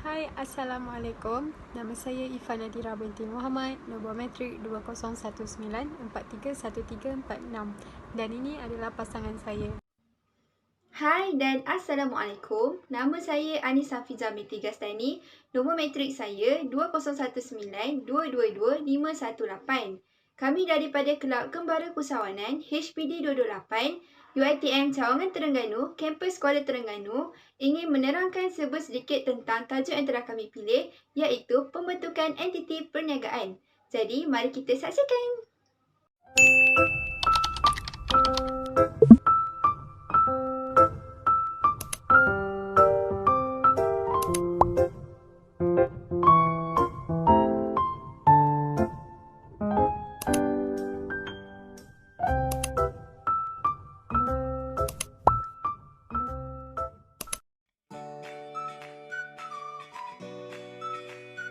Hai, Assalamualaikum. Nama saya Ifah Nadira binti Muhammad, nombor matrik 2019431346 dan ini adalah pasangan saya. Hai dan Assalamualaikum. Nama saya Anisa Fiza binti Gastani. Nombor matrik saya 2019222518. Kami daripada Kelab Kembara Usahawanan HPD 228 UiTM Cawangan Terengganu, Kampus Kuala Terengganu ingin menerangkan sedikit tentang tajuk yang telah kami pilih, iaitu pembentukan entiti perniagaan. Jadi, mari kita saksikan.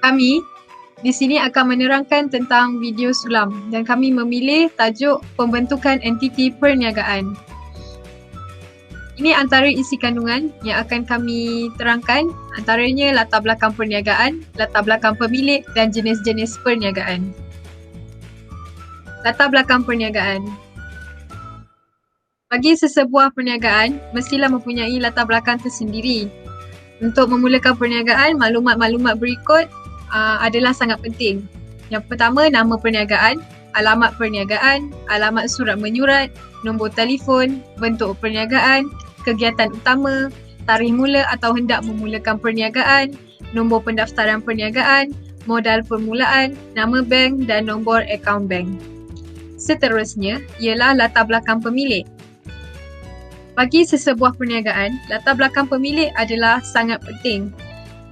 Kami di sini akan menerangkan tentang video sulam dan kami memilih tajuk pembentukan entiti perniagaan. Ini antara isi kandungan yang akan kami terangkan, antaranya latar belakang perniagaan, latar belakang pemilik dan jenis-jenis perniagaan. Latar belakang perniagaan. Bagi sesebuah perniagaan, mestilah mempunyai latar belakang tersendiri. Untuk memulakan perniagaan, maklumat-maklumat berikut adalah sangat penting. Yang pertama, nama perniagaan, alamat perniagaan, alamat surat menyurat, nombor telefon, bentuk perniagaan, kegiatan utama, tarikh mula atau hendak memulakan perniagaan, nombor pendaftaran perniagaan, modal permulaan, nama bank dan nombor akaun bank. Seterusnya ialah latar belakang pemilik. Bagi sesebuah perniagaan, latar belakang pemilik adalah sangat penting.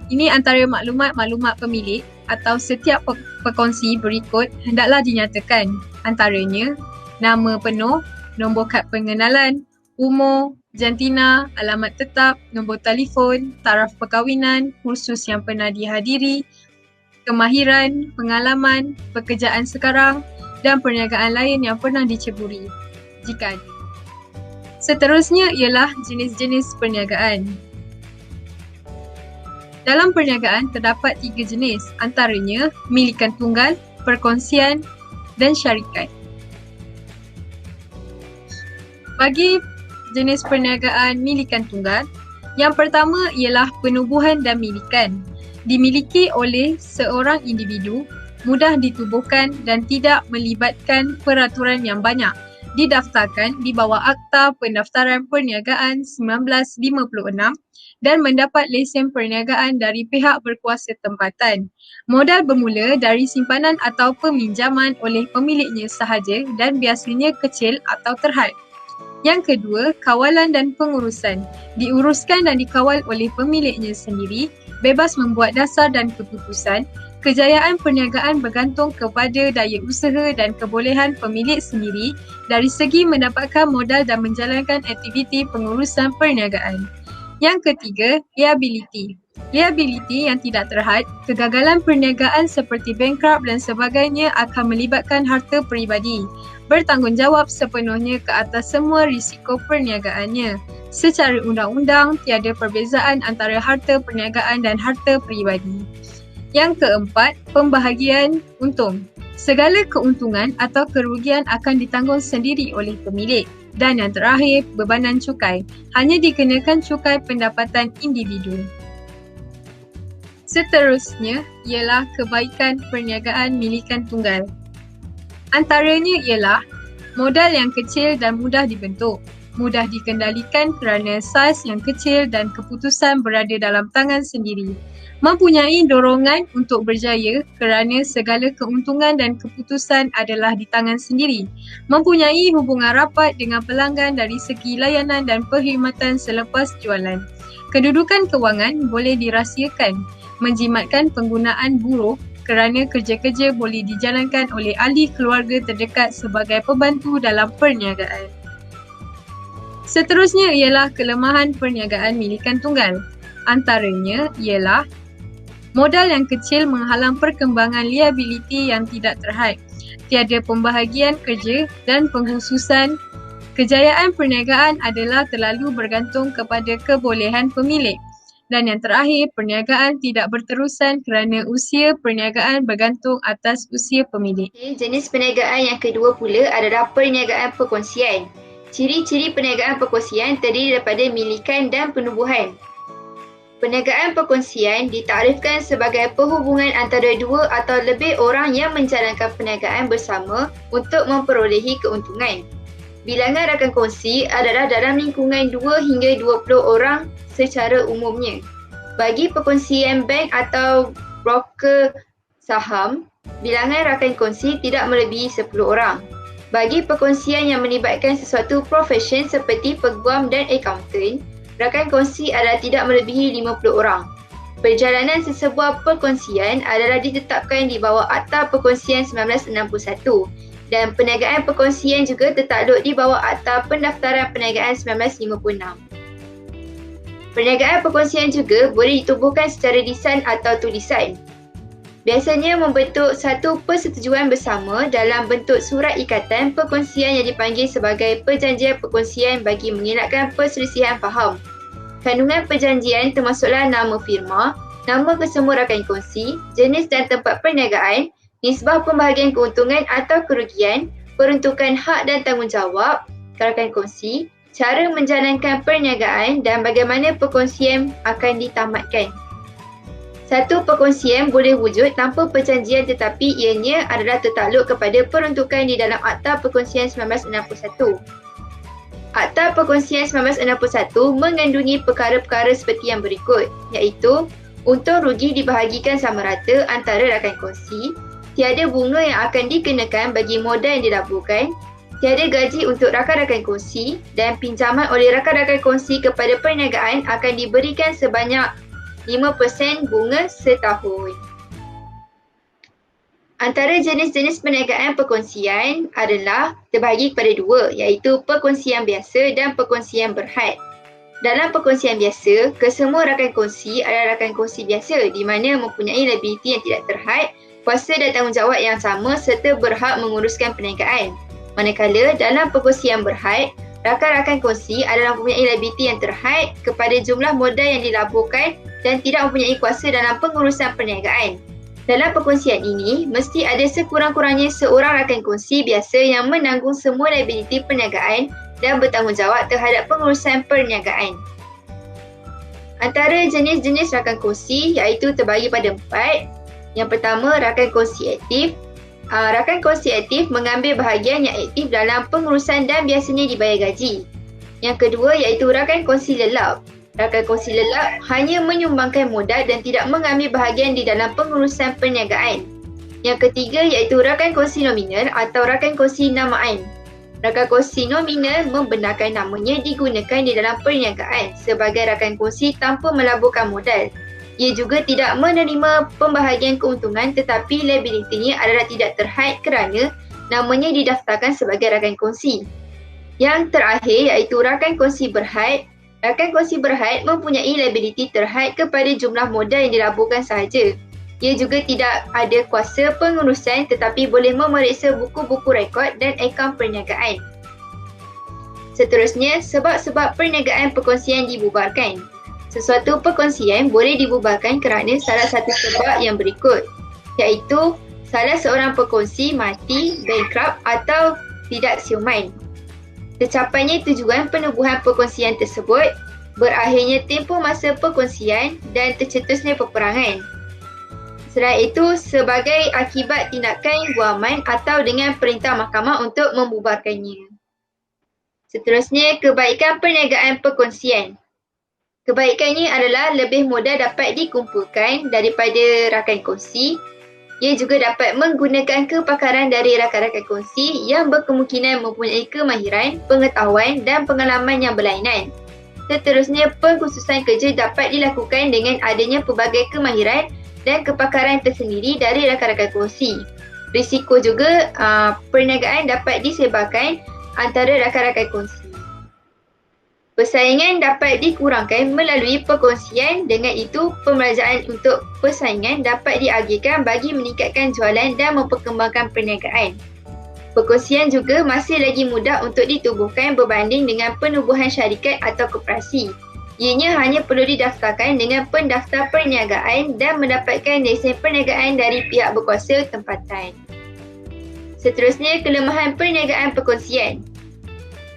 Ini antara maklumat-maklumat pemilik atau setiap pekongsi berikut hendaklah dinyatakan. Antaranya, nama penuh, nombor kad pengenalan, umur, jantina, alamat tetap, nombor telefon, taraf perkahwinan, kursus yang pernah dihadiri, kemahiran, pengalaman, pekerjaan sekarang dan perniagaan lain yang pernah diceburi, jika ada. Seterusnya ialah jenis-jenis perniagaan. Dalam perniagaan terdapat 3 jenis, antaranya milikan tunggal, perkongsian dan syarikat. Bagi jenis perniagaan milikan tunggal, yang pertama ialah penubuhan dan milikan. Dimiliki oleh seorang individu, mudah ditubuhkan dan tidak melibatkan peraturan yang banyak. Didaftarkan di bawah Akta Pendaftaran Perniagaan 1956 dan mendapat lesen perniagaan dari pihak berkuasa tempatan. Modal bermula dari simpanan atau peminjaman oleh pemiliknya sahaja dan biasanya kecil atau terhad. Yang kedua, kawalan dan pengurusan. Diuruskan dan dikawal oleh pemiliknya sendiri, bebas membuat dasar dan keputusan. Kejayaan perniagaan bergantung kepada daya usaha dan kebolehan pemilik sendiri dari segi mendapatkan modal dan menjalankan aktiviti pengurusan perniagaan. Yang ketiga, liability. Liability yang tidak terhad, kegagalan perniagaan seperti bankrupt dan sebagainya akan melibatkan harta peribadi. Bertanggungjawab sepenuhnya ke atas semua risiko perniagaannya. Secara undang-undang, tiada perbezaan antara harta perniagaan dan harta peribadi. Yang keempat, pembahagian untung. Segala keuntungan atau kerugian akan ditanggung sendiri oleh pemilik. Dan yang terakhir, bebanan cukai. Hanya dikenakan cukai pendapatan individu. Seterusnya ialah kebaikan perniagaan milikan tunggal. Antaranya ialah modal yang kecil dan mudah dibentuk. Mudah dikendalikan kerana saiz yang kecil dan keputusan berada dalam tangan sendiri. Mempunyai dorongan untuk berjaya kerana segala keuntungan dan keputusan adalah di tangan sendiri. Mempunyai hubungan rapat dengan pelanggan dari segi layanan dan perkhidmatan selepas jualan. Kedudukan kewangan boleh dirahsiakan. Menjimatkan penggunaan buruh kerana kerja-kerja boleh dijalankan oleh ahli keluarga terdekat sebagai pembantu dalam perniagaan. Seterusnya ialah kelemahan perniagaan milikan tunggal. Antaranya ialah modal yang kecil menghalang perkembangan liability yang tidak terhad, tiada pembahagian kerja dan pengkhususan. Kejayaan perniagaan adalah terlalu bergantung kepada kebolehan pemilik. Dan yang terakhir, perniagaan tidak berterusan kerana usia perniagaan bergantung atas usia pemilik. Jenis perniagaan yang kedua pula adalah perniagaan perkongsian. Ciri-ciri perniagaan perkongsian terdiri daripada milikan dan penubuhan. Perniagaan perkongsian ditakrifkan sebagai perhubungan antara dua atau lebih orang yang menjalankan perniagaan bersama untuk memperolehi keuntungan. Bilangan rakan kongsi adalah dalam lingkungan 2 hingga 20 orang secara umumnya. Bagi perkongsian bank atau broker saham, bilangan rakan kongsi tidak melebihi 10 orang. Bagi perkongsian yang melibatkan sesuatu profesion seperti peguam dan akaunten, rakan kongsi adalah tidak melebihi 50 orang. Perjalanan sesebuah perkongsian adalah ditetapkan di bawah Akta Perkongsian 1961 dan perniagaan perkongsian juga tertakluk di bawah Akta Pendaftaran Perniagaan 1956. Perniagaan perkongsian juga boleh ditubuhkan secara lisan atau tulisan. Biasanya membentuk satu persetujuan bersama dalam bentuk surat ikatan perkongsian yang dipanggil sebagai perjanjian perkongsian bagi mengelakkan perselisihan faham. Kandungan perjanjian termasuklah nama firma, nama kesemua rakan kongsi, jenis dan tempat perniagaan, nisbah pembahagian keuntungan atau kerugian, peruntukan hak dan tanggungjawab rakan kongsi, cara menjalankan perniagaan dan bagaimana perkongsian akan ditamatkan. Satu perkongsian boleh wujud tanpa perjanjian tetapi ianya adalah tertakluk kepada peruntukan di dalam Akta Perkongsian 1961. Akta Perkongsian 1961 mengandungi perkara-perkara seperti yang berikut, iaitu untung rugi dibahagikan sama rata antara rakan kongsi, tiada bunga yang akan dikenakan bagi modal yang dilaburkan, tiada gaji untuk rakan-rakan kongsi dan pinjaman oleh rakan-rakan kongsi kepada perniagaan akan diberikan sebanyak 5% bunga setahun. Antara jenis-jenis perniagaan perkongsian adalah terbahagi kepada dua, iaitu perkongsian biasa dan perkongsian berhad. Dalam perkongsian biasa, kesemua rakan kongsi adalah rakan kongsi biasa di mana mempunyai liability yang tidak terhad, kuasa dan tanggungjawab yang sama serta berhak menguruskan perniagaan. Manakala dalam perkongsian berhad, rakan-rakan kongsi adalah mempunyai liability yang terhad kepada jumlah modal yang dilaburkan dan tidak mempunyai kuasa dalam pengurusan perniagaan. Dalam perkongsian ini, mesti ada sekurang-kurangnya seorang rakan kongsi biasa yang menanggung semua liability perniagaan dan bertanggungjawab terhadap pengurusan perniagaan. Antara jenis-jenis rakan kongsi iaitu terbagi pada 4. Yang pertama, rakan kongsi aktif. Rakan kongsi aktif mengambil bahagian yang aktif dalam pengurusan dan biasanya dibayar gaji. Yang kedua iaitu rakan kongsi lelap. Rakan kongsi lelap hanya menyumbangkan modal dan tidak mengambil bahagian di dalam pengurusan perniagaan. Yang ketiga iaitu rakan kongsi nominal atau rakan kongsi namaan. Rakan kongsi nominal membenarkan namanya digunakan di dalam perniagaan sebagai rakan kongsi tanpa melaburkan modal. Ia juga tidak menerima pembahagian keuntungan tetapi liability-nya adalah tidak terhad kerana namanya didaftarkan sebagai rakan kongsi. Yang terakhir iaitu rakan kongsi berhad. Rakan kongsi berhad mempunyai liability terhad kepada jumlah modal yang dilaburkan sahaja. Ia juga tidak ada kuasa pengurusan tetapi boleh memeriksa buku-buku rekod dan akaun perniagaan. Seterusnya, sebab-sebab perniagaan perkongsian dibubarkan. Sesuatu perkongsian boleh dibubarkan kerana salah satu sebab yang berikut, iaitu salah seorang perkongsi mati, bankrupt atau tidak siuman. Tercapainya tujuan penubuhan perkongsian tersebut, berakhirnya tempoh masa perkongsian dan tercetusnya peperangan. Selain itu, sebagai akibat tindakan guaman atau dengan perintah mahkamah untuk membubarkannya. Seterusnya, kebaikan perniagaan perkongsian. Kebaikannya adalah lebih mudah dapat dikumpulkan daripada rakan kongsi. Ia juga dapat menggunakan kepakaran dari rakan-rakan kongsi yang berkemungkinan mempunyai kemahiran, pengetahuan dan pengalaman yang berlainan. Seterusnya, pengkhususan kerja dapat dilakukan dengan adanya pelbagai kemahiran dan kepakaran tersendiri dari rakan-rakan kongsi. Risiko juga perniagaan dapat disebarkan antara rakan-rakan kongsi. Persaingan dapat dikurangkan melalui perkongsian, dengan itu pembelajaran untuk persaingan dapat diagihkan bagi meningkatkan jualan dan memperkembangkan perniagaan. Perkongsian juga masih lagi mudah untuk ditubuhkan berbanding dengan penubuhan syarikat atau koperasi. Ianya hanya perlu didaftarkan dengan pendaftar perniagaan dan mendapatkan lesen perniagaan dari pihak berkuasa tempatan. Seterusnya, kelemahan perniagaan perkongsian.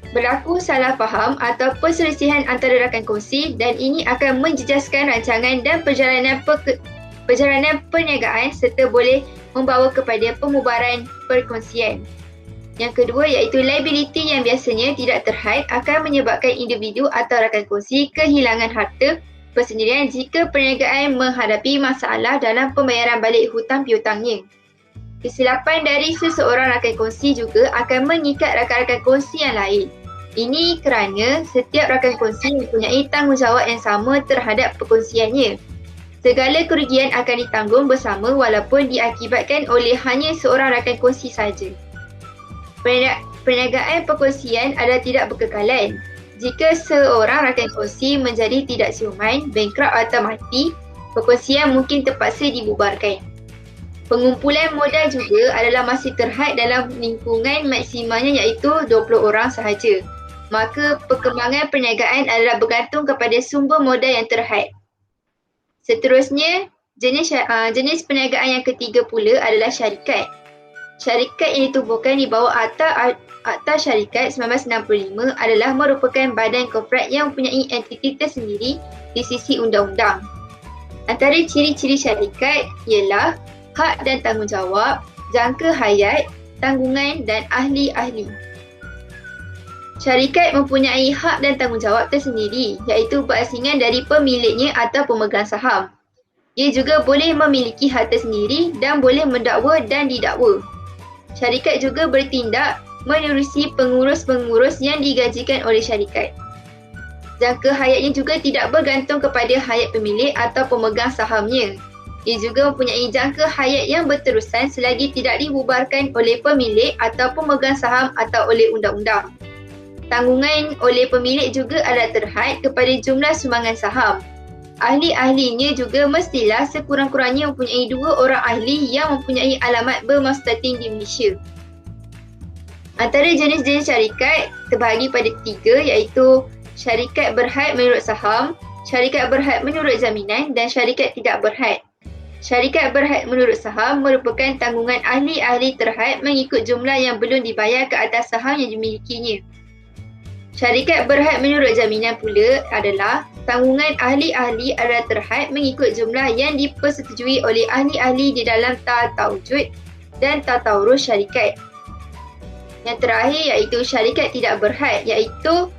Berlaku salah faham atau perselisihan antara rakan kongsi dan ini akan menjejaskan rancangan dan perjalanan perniagaan serta boleh membawa kepada pemubaran perkongsian. Yang kedua iaitu liability yang biasanya tidak terhad akan menyebabkan individu atau rakan kongsi kehilangan harta persendirian jika perniagaan menghadapi masalah dalam pembayaran balik hutang piutangnya. Kesilapan dari seseorang rakan kongsi juga akan mengikat rakan-rakan kongsi yang lain. Ini kerana setiap rakan kongsi mempunyai tanggungjawab yang sama terhadap perkongsiannya. Segala kerugian akan ditanggung bersama walaupun diakibatkan oleh hanya seorang rakan kongsi sahaja. Perniagaan perkongsian adalah tidak berkekalan. Jika seorang rakan kongsi menjadi tidak siuman, bankrupt atau mati, perkongsian mungkin terpaksa dibubarkan. Pengumpulan modal juga adalah masih terhad dalam lingkungan maksimalnya iaitu 20 orang sahaja. Maka perkembangan perniagaan adalah bergantung kepada sumber modal yang terhad. Seterusnya, jenis perniagaan yang ketiga pula adalah syarikat. Syarikat yang ditubuhkan di bawah Akta Syarikat 1965 adalah merupakan badan korporat yang mempunyai entiti tersendiri di sisi undang-undang. Antara ciri-ciri syarikat ialah hak dan tanggungjawab, jangka hayat, tanggungan dan ahli-ahli. Syarikat mempunyai hak dan tanggungjawab tersendiri iaitu berasingan dari pemiliknya atau pemegang saham. Ia juga boleh memiliki harta sendiri dan boleh mendakwa dan didakwa. Syarikat juga bertindak menerusi pengurus-pengurus yang digajikan oleh syarikat. Jangka hayatnya juga tidak bergantung kepada hayat pemilik atau pemegang sahamnya. Ia juga mempunyai jangka hayat yang berterusan selagi tidak dibubarkan oleh pemilik atau pemegang saham atau oleh undang-undang. Tanggungan oleh pemilik juga adalah terhad kepada jumlah sumbangan saham. Ahli-ahlinya juga mestilah sekurang-kurangnya mempunyai 2 orang ahli yang mempunyai alamat bermastating di Malaysia. Antara jenis-jenis syarikat terbahagi pada 3 iaitu syarikat berhad menurut saham, syarikat berhad menurut jaminan dan syarikat tidak berhad. Syarikat berhad menurut saham merupakan tanggungan ahli-ahli terhad mengikut jumlah yang belum dibayar ke atas saham yang dimilikinya. Syarikat berhad menurut jaminan pula adalah tanggungan ahli-ahli adalah terhad mengikut jumlah yang dipersetujui oleh ahli-ahli di dalam tata wujud dan tata urus syarikat. Yang terakhir iaitu syarikat tidak berhad iaitu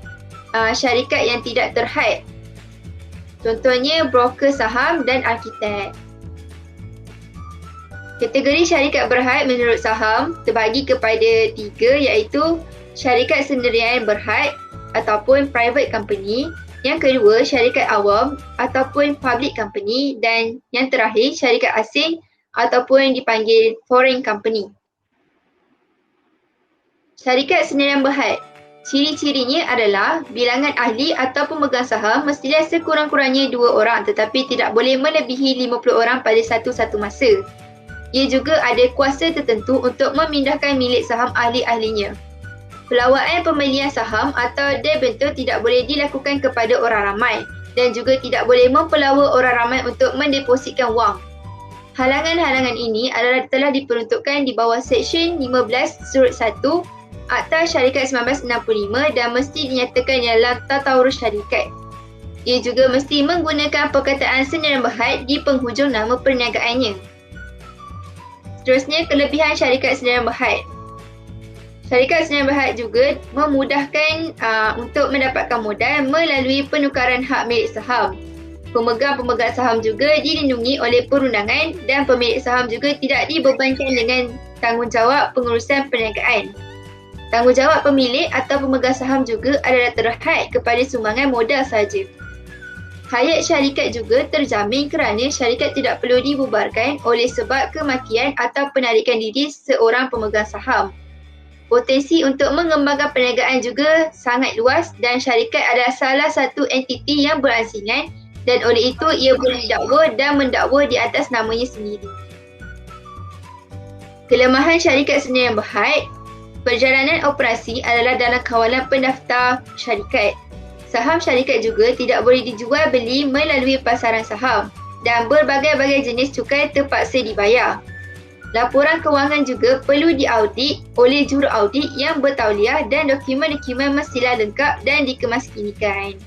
syarikat yang tidak terhad. Contohnya broker saham dan arkitek. Kategori syarikat berhad menurut saham terbahagi kepada 3 iaitu syarikat sendirian berhad ataupun private company, yang kedua syarikat awam ataupun public company dan yang terakhir syarikat asing ataupun dipanggil foreign company. Syarikat sendirian berhad. Ciri-cirinya adalah bilangan ahli atau pemegang saham mestilah sekurang-kurangnya 2 orang tetapi tidak boleh melebihi 50 orang pada satu-satu masa. Ia juga ada kuasa tertentu untuk memindahkan milik saham ahli-ahlinya. Pelawaan pembelian saham atau debentur tidak boleh dilakukan kepada orang ramai dan juga tidak boleh mempelawa orang ramai untuk mendepositkan wang. Halangan-halangan ini adalah telah diperuntukkan di bawah Seksyen 15 Surut 1 Akta Syarikat 1965 dan mesti dinyatakan dalam tata urus syarikat. Ia juga mesti menggunakan perkataan sendirian berhad di penghujung nama perniagaannya. Seterusnya, kelebihan syarikat sendirian berhad. Syarikat sendirian berhad juga memudahkan untuk mendapatkan modal melalui penukaran hak milik saham. Pemegang-pemegang saham juga dilindungi oleh perundangan dan pemilik saham juga tidak dibebankan dengan tanggungjawab pengurusan perniagaan. Tanggungjawab pemilik atau pemegang saham juga adalah terhad kepada sumbangan modal sahaja. Hayat syarikat juga terjamin kerana syarikat tidak perlu dibubarkan oleh sebab kematian atau penarikan diri seorang pemegang saham. Potensi untuk mengembangkan perniagaan juga sangat luas dan syarikat adalah salah satu entiti yang berasingan dan oleh itu ia boleh didakwa dan mendakwa di atas namanya sendiri. Kelemahan syarikat Sdn Bhd, perjalanan operasi adalah dalam kawalan pendaftar syarikat. Saham syarikat juga tidak boleh dijual beli melalui pasaran saham dan berbagai-bagai jenis cukai terpaksa dibayar. Laporan kewangan juga perlu diaudit oleh juruaudit yang bertauliah dan dokumen-dokumen mestilah lengkap dan dikemaskinikan.